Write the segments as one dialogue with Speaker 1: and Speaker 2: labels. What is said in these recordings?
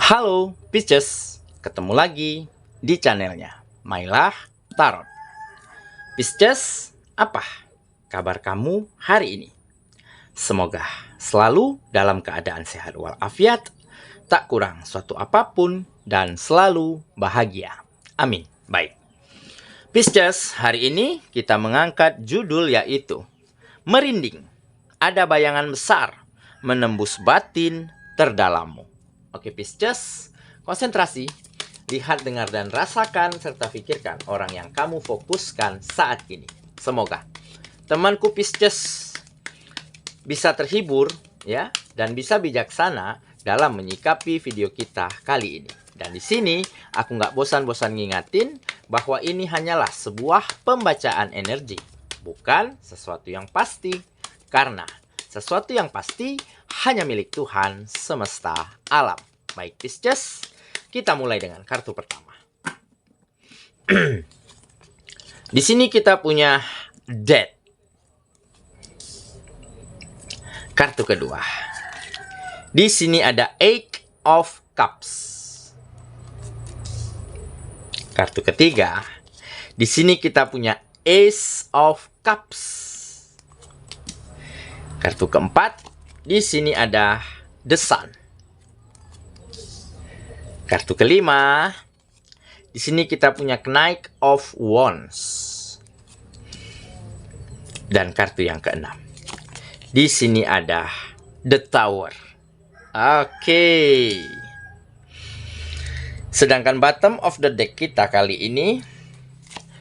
Speaker 1: Halo Pisces, ketemu lagi di channelnya Mailah Tarot. Pisces, apa kabar kamu hari ini? Semoga selalu dalam keadaan sehat walafiat, tak kurang suatu apapun, dan selalu bahagia. Amin. Baik, Pisces, hari ini kita mengangkat judul yaitu Merinding, ada bayangan besar menembus batin terdalammu. Oke Pisces, konsentrasi, lihat, dengar, dan rasakan, serta pikirkan orang yang kamu fokuskan saat ini. Semoga temanku Pisces bisa terhibur ya, dan bisa bijaksana dalam menyikapi video kita kali ini. Dan di sini aku nggak bosan-bosan ngingatin bahwa ini hanyalah sebuah pembacaan energi, bukan sesuatu yang pasti. Karena sesuatu yang pasti hanya milik Tuhan semesta alam. Baik Pisces, kita mulai dengan kartu pertama. Di sini kita punya Death. Kartu kedua. Di sini ada Eight of Cups. Kartu ketiga. Di sini kita punya Ace of Cups. Kartu keempat. Di sini ada The Sun. Kartu kelima, di sini kita punya Knight of Wands. Dan kartu yang keenam, di sini ada The Tower. Oke. Sedangkan bottom of the deck kita kali ini,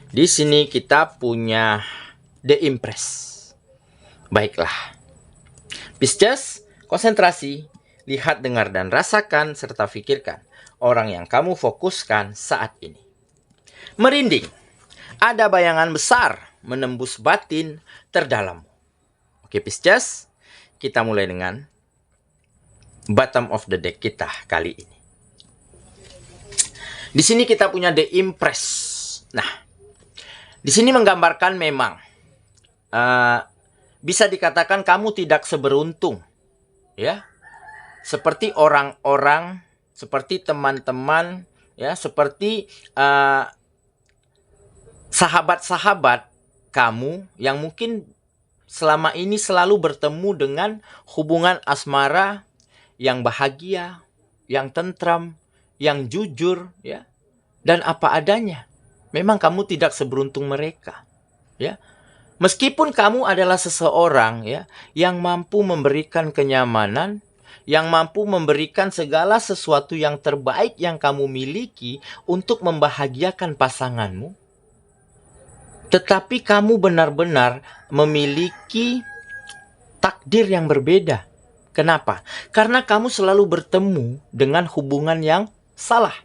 Speaker 1: di sini kita punya The Empress. Baiklah, Pisces, konsentrasi, lihat, dengar, dan rasakan, serta pikirkan orang yang kamu fokuskan saat ini. Merinding, ada bayangan besar menembus batin terdalam. Oke Pisces, kita mulai dengan bottom of the deck kita kali ini. Di sini kita punya The Empress. Nah, di sini menggambarkan memang bisa dikatakan kamu tidak seberuntung, ya, seperti orang-orang, seperti teman-teman, ya, seperti sahabat-sahabat kamu yang mungkin selama ini selalu bertemu dengan hubungan asmara yang bahagia, yang tentram, yang jujur, ya, dan apa adanya. Memang kamu tidak seberuntung mereka, ya. Meskipun kamu adalah seseorang, ya, yang mampu memberikan kenyamanan, yang mampu memberikan segala sesuatu yang terbaik yang kamu miliki untuk membahagiakan pasanganmu, tetapi kamu benar-benar memiliki takdir yang berbeda. Kenapa? Karena kamu selalu bertemu dengan hubungan yang salah.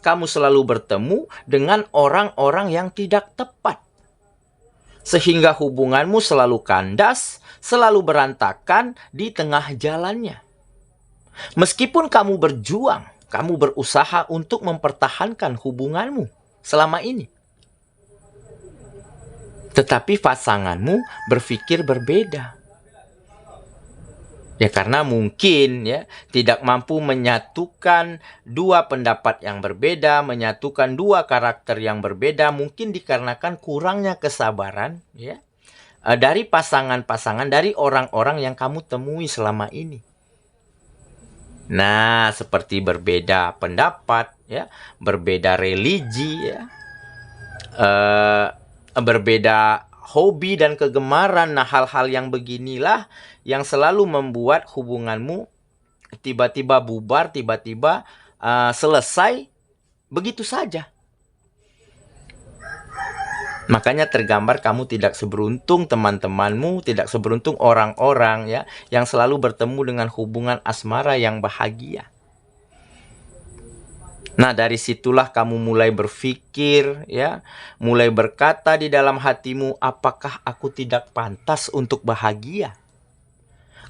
Speaker 1: Kamu selalu bertemu dengan orang-orang yang tidak tepat. Sehingga hubunganmu selalu kandas, selalu berantakan di tengah jalannya. Meskipun kamu berjuang, kamu berusaha untuk mempertahankan hubunganmu selama ini, tetapi pasanganmu berpikir berbeda. Ya, karena mungkin, ya, tidak mampu menyatukan dua pendapat yang berbeda, menyatukan dua karakter yang berbeda, mungkin dikarenakan kurangnya kesabaran, ya, dari pasangan-pasangan, dari orang-orang yang kamu temui selama ini. Nah, seperti berbeda pendapat, ya, berbeda religi, ya, berbeda hobi dan kegemaran. Nah, hal-hal yang beginilah yang selalu membuat hubunganmu tiba-tiba bubar, tiba-tiba selesai begitu saja. Makanya tergambar kamu tidak seberuntung teman-temanmu, tidak seberuntung orang-orang, ya, yang selalu bertemu dengan hubungan asmara yang bahagia. Nah, dari situlah kamu mulai berpikir, ya, mulai berkata di dalam hatimu, apakah aku tidak pantas untuk bahagia?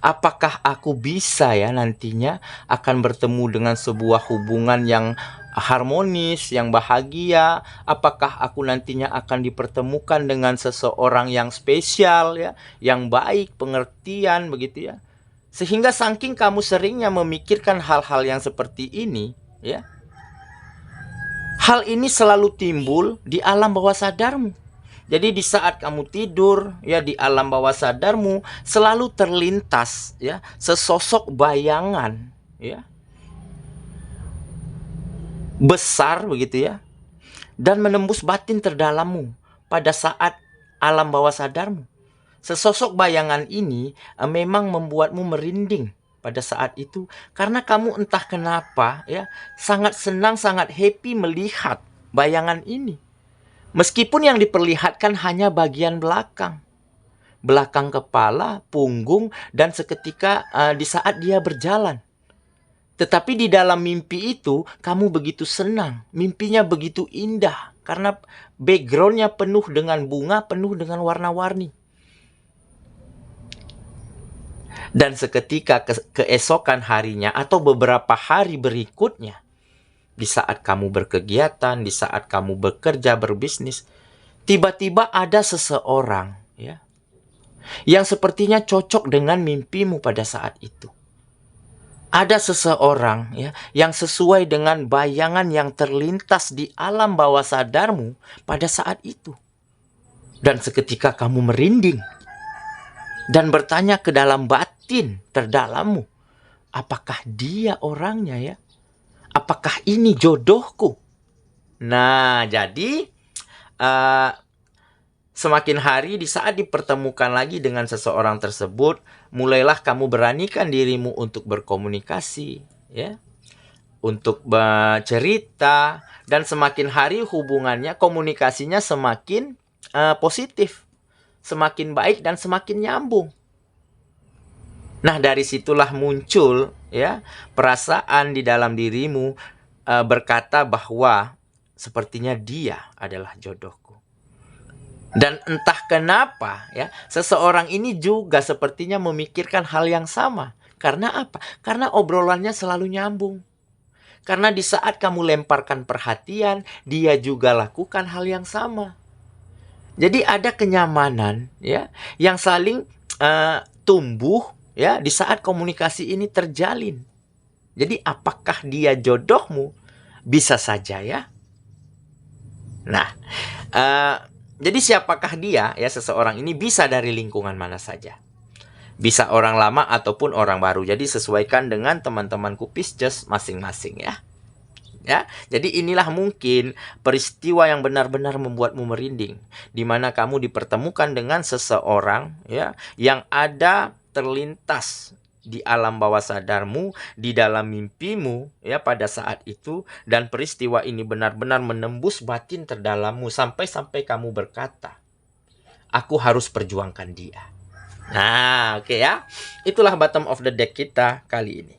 Speaker 1: Apakah aku bisa, ya, nantinya akan bertemu dengan sebuah hubungan yang harmonis, yang bahagia? Apakah aku nantinya akan dipertemukan dengan seseorang yang spesial, ya, yang baik, pengertian, begitu, ya? Sehingga saking kamu seringnya memikirkan hal-hal yang seperti ini, ya, hal ini selalu timbul di alam bawah sadarmu. Jadi di saat kamu tidur, ya, di alam bawah sadarmu selalu terlintas, ya, sesosok bayangan, ya, besar begitu, ya, dan menembus batin terdalammu pada saat alam bawah sadarmu. Sesosok bayangan ini memang membuatmu merinding pada saat itu karena kamu entah kenapa, ya, sangat senang, sangat happy melihat bayangan ini. Meskipun yang diperlihatkan hanya bagian belakang kepala, punggung, dan seketika di saat dia berjalan. Tetapi di dalam mimpi itu kamu begitu senang, mimpinya begitu indah karena backgroundnya penuh dengan bunga, penuh dengan warna-warni. Dan seketika keesokan harinya atau beberapa hari berikutnya, di saat kamu berkegiatan, di saat kamu bekerja, berbisnis, tiba-tiba ada seseorang, ya, yang sepertinya cocok dengan mimpimu pada saat itu. Ada seseorang, ya, yang sesuai dengan bayangan yang terlintas di alam bawah sadarmu pada saat itu. Dan seketika kamu merinding dan bertanya ke dalam batin terdalammu, apakah dia orangnya, ya? Apakah ini jodohku? Nah, jadi semakin hari di saat dipertemukan lagi dengan seseorang tersebut, mulailah kamu beranikan dirimu untuk berkomunikasi, ya, untuk bercerita, dan semakin hari hubungannya, komunikasinya semakin positif, semakin baik dan semakin nyambung. Nah, dari situlah muncul, ya, perasaan di dalam dirimu berkata bahwa sepertinya dia adalah jodohku. Dan entah kenapa, ya, seseorang ini juga sepertinya memikirkan hal yang sama. Karena apa? Karena obrolannya selalu nyambung. Karena di saat kamu lemparkan perhatian, dia juga lakukan hal yang sama. Jadi ada kenyamanan, ya, yang saling tumbuh, ya, di saat komunikasi ini terjalin. Jadi apakah dia jodohmu? Bisa saja, ya. Nah, jadi siapakah dia, ya, seseorang ini bisa dari lingkungan mana saja. Bisa orang lama ataupun orang baru. Jadi sesuaikan dengan teman-temanku Pisces masing-masing, ya. Ya, jadi inilah mungkin peristiwa yang benar-benar membuatmu merinding, di mana kamu dipertemukan dengan seseorang, ya, yang ada terlintas di alam bawah sadarmu, di dalam mimpimu, ya, pada saat itu, dan peristiwa ini benar-benar menembus batin terdalammu sampai kamu berkata, aku harus perjuangkan dia. Nah, oke, ya. Itulah bottom of the deck kita kali ini.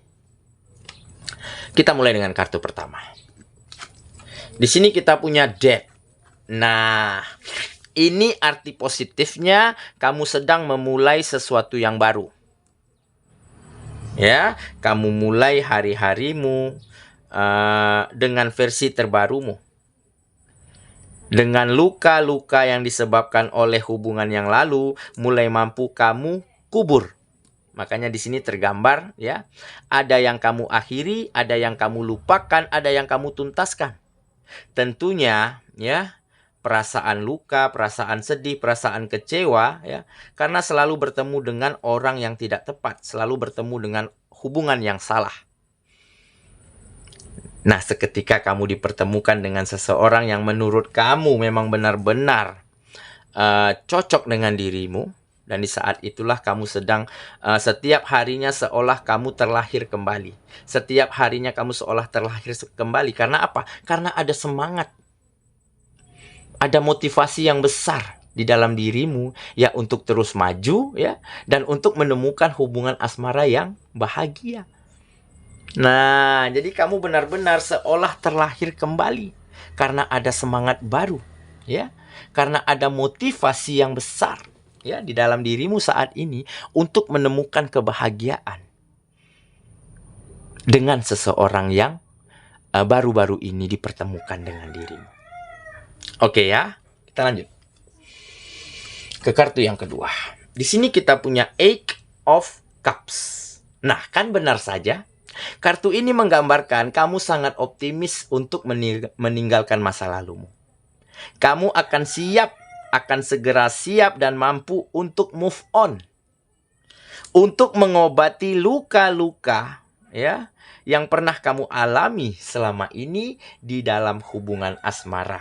Speaker 1: Kita mulai dengan kartu pertama. Di sini kita punya Death. Nah, ini arti positifnya kamu sedang memulai sesuatu yang baru. Ya, kamu mulai hari-harimu dengan versi terbarumu. Dengan luka-luka yang disebabkan oleh hubungan yang lalu, mulai mampu kamu kubur. Makanya di sini tergambar, ya, ada yang kamu akhiri, ada yang kamu lupakan, ada yang kamu tuntaskan. Tentunya, ya, perasaan luka, perasaan sedih, perasaan kecewa, ya, karena selalu bertemu dengan orang yang tidak tepat, selalu bertemu dengan hubungan yang salah. Nah, seketika kamu dipertemukan dengan seseorang yang menurut kamu memang benar-benar cocok dengan dirimu, dan di saat itulah kamu sedang setiap harinya seolah kamu terlahir kembali. Setiap harinya kamu seolah terlahir kembali. Karena apa? Karena ada semangat. Ada motivasi yang besar di dalam dirimu, ya, untuk terus maju, ya, dan untuk menemukan hubungan asmara yang bahagia. Nah, jadi kamu benar-benar seolah terlahir kembali karena ada semangat baru, ya. Karena ada motivasi yang besar, ya, di dalam dirimu saat ini untuk menemukan kebahagiaan dengan seseorang yang baru-baru ini dipertemukan dengan dirimu. Oke, ya, kita lanjut ke kartu yang kedua. Di sini kita punya Eight of Cups. Nah, kan benar saja. Kartu ini menggambarkan kamu sangat optimis untuk meninggalkan masa lalumu. Kamu akan segera siap dan mampu untuk move on. Untuk mengobati luka-luka ya yang pernah kamu alami selama ini di dalam hubungan asmara.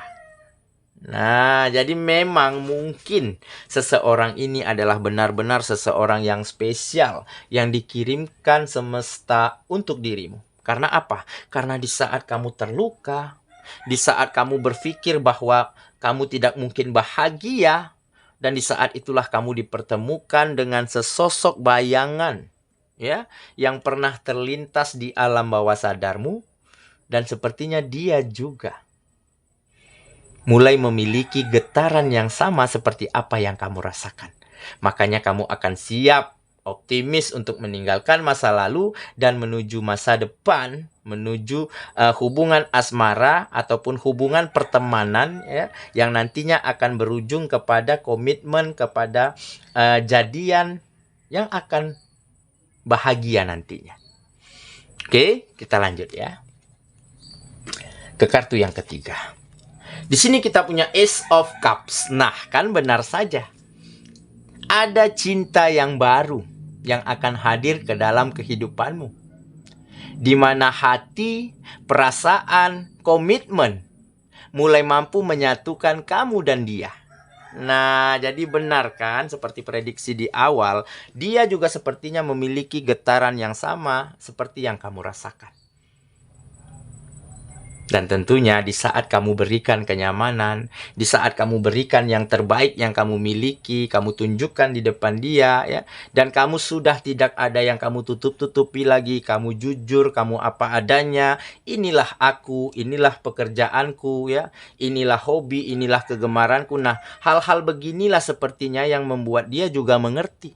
Speaker 1: Nah, jadi memang mungkin seseorang ini adalah benar-benar seseorang yang spesial yang dikirimkan semesta untuk dirimu. Karena apa? Karena di saat kamu terluka, di saat kamu berpikir bahwa kamu tidak mungkin bahagia, dan di saat itulah kamu dipertemukan dengan sesosok bayangan ya yang pernah terlintas di alam bawah sadarmu, dan sepertinya dia juga mulai memiliki getaran yang sama seperti apa yang kamu rasakan. Makanya kamu akan siap, optimis untuk meninggalkan masa lalu dan menuju masa depan, menuju hubungan asmara ataupun hubungan pertemanan ya, yang nantinya akan berujung kepada komitmen, kepada jadian yang akan bahagia nantinya. Oke, kita lanjut ya. Ke kartu yang ketiga. Di sini kita punya Ace of Cups. Nah, kan benar saja. Ada cinta yang baru yang akan hadir ke dalam kehidupanmu. Di mana hati, perasaan, komitmen mulai mampu menyatukan kamu dan dia. Nah, jadi benar kan seperti prediksi di awal, dia juga sepertinya memiliki getaran yang sama seperti yang kamu rasakan. Dan tentunya di saat kamu berikan kenyamanan, di saat kamu berikan yang terbaik yang kamu miliki, kamu tunjukkan di depan dia ya, dan kamu sudah tidak ada yang kamu tutup-tutupi lagi, kamu jujur, kamu apa adanya, inilah aku, inilah pekerjaanku ya, inilah hobi, inilah kegemaranku. Nah, hal-hal beginilah sepertinya yang membuat dia juga mengerti.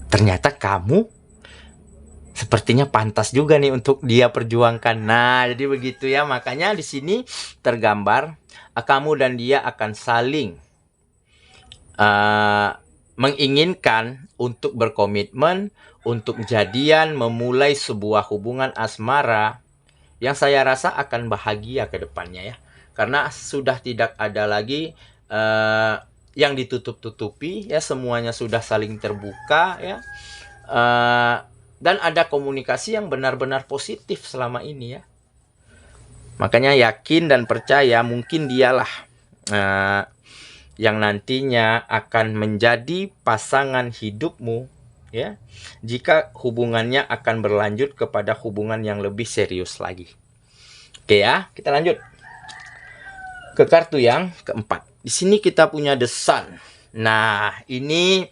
Speaker 1: Ternyata kamu sepertinya pantas juga nih untuk dia perjuangkan. Nah, jadi begitu ya. Makanya di sini tergambar kamu dan dia akan saling menginginkan untuk berkomitmen, untuk jadian, memulai sebuah hubungan asmara yang saya rasa akan bahagia ke depannya ya. Karena sudah tidak ada lagi yang ditutup-tutupi ya, semuanya sudah saling terbuka ya. Dan ada komunikasi yang benar-benar positif selama ini ya. Makanya yakin dan percaya mungkin dialah yang nantinya akan menjadi pasangan hidupmu ya, jika hubungannya akan berlanjut kepada hubungan yang lebih serius lagi. Oke ya, kita lanjut ke kartu yang keempat. Di sini kita punya The Sun. Nah, ini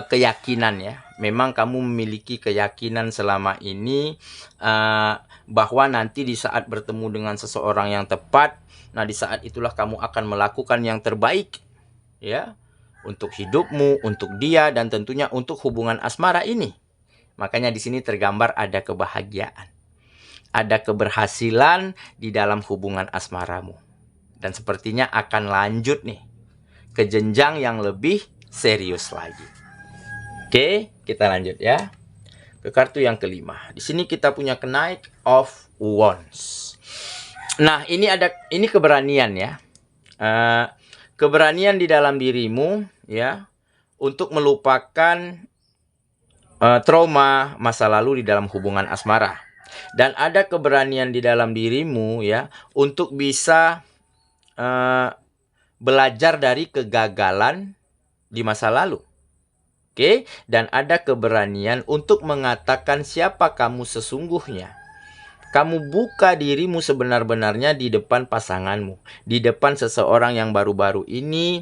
Speaker 1: keyakinan ya. Memang kamu memiliki keyakinan selama ini bahwa nanti di saat bertemu dengan seseorang yang tepat, nah di saat itulah kamu akan melakukan yang terbaik ya, untuk hidupmu, untuk dia, dan tentunya untuk hubungan asmara ini. Makanya di sini tergambar ada kebahagiaan, ada keberhasilan di dalam hubungan asmaramu, dan sepertinya akan lanjut nih ke jenjang yang lebih serius lagi. Oke, kita lanjut ya ke kartu yang kelima. Di sini kita punya Knight of Wands. Nah, ini keberanian ya. Keberanian di dalam dirimu ya untuk melupakan trauma masa lalu di dalam hubungan asmara. Dan ada keberanian di dalam dirimu ya untuk bisa belajar dari kegagalan di masa lalu. Oke, dan ada keberanian untuk mengatakan siapa kamu sesungguhnya. Kamu buka dirimu sebenar-benarnya di depan pasanganmu, di depan seseorang yang baru-baru ini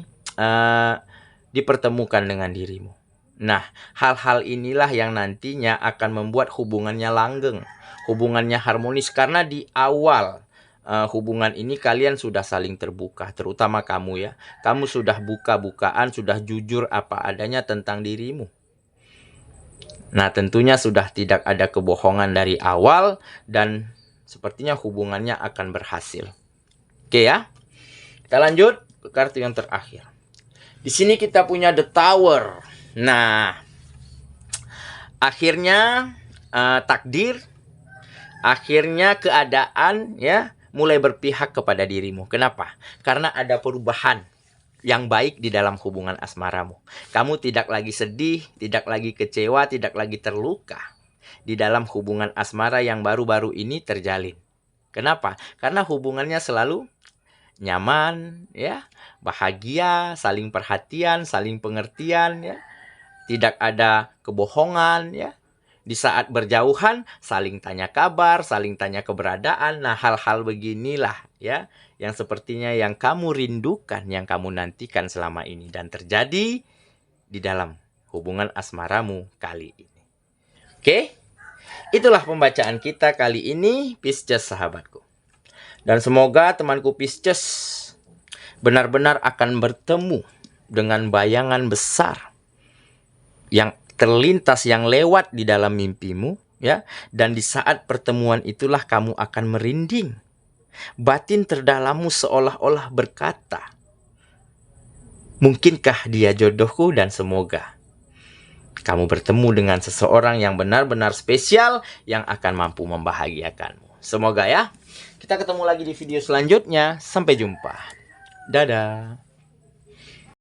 Speaker 1: dipertemukan dengan dirimu. Nah, hal-hal inilah yang nantinya akan membuat hubungannya langgeng, hubungannya harmonis, karena di awal hubungan ini kalian sudah saling terbuka, terutama kamu ya. Kamu sudah buka-bukaan, sudah jujur apa adanya tentang dirimu. Nah, tentunya sudah tidak ada kebohongan dari awal dan sepertinya hubungannya akan berhasil. Oke ya. Kita lanjut ke kartu yang terakhir. Di sini kita punya The Tower. Nah, akhirnya takdir, akhirnya keadaan ya mulai berpihak kepada dirimu. Kenapa? Karena ada perubahan yang baik di dalam hubungan asmaramu. Kamu tidak lagi sedih, tidak lagi kecewa, tidak lagi terluka di dalam hubungan asmara yang baru-baru ini terjalin. Kenapa? Karena hubungannya selalu nyaman, ya, bahagia, saling perhatian, saling pengertian, ya. Tidak ada kebohongan, ya. Di saat berjauhan, saling tanya kabar, saling tanya keberadaan. Nah, hal-hal beginilah ya, yang sepertinya yang kamu rindukan, yang kamu nantikan selama ini. Dan terjadi di dalam hubungan asmaramu kali ini. Oke? Itulah pembacaan kita kali ini, Pisces sahabatku. Dan semoga temanku Pisces benar-benar akan bertemu dengan bayangan besar yang terlintas, yang lewat di dalam mimpimu, ya. Dan di saat pertemuan itulah kamu akan merinding. Batin terdalammu seolah-olah berkata, mungkinkah dia jodohku? Dan semoga kamu bertemu dengan seseorang yang benar-benar spesial, yang akan mampu membahagiakanmu. Semoga ya. Kita ketemu lagi di video selanjutnya. Sampai jumpa. Dadah.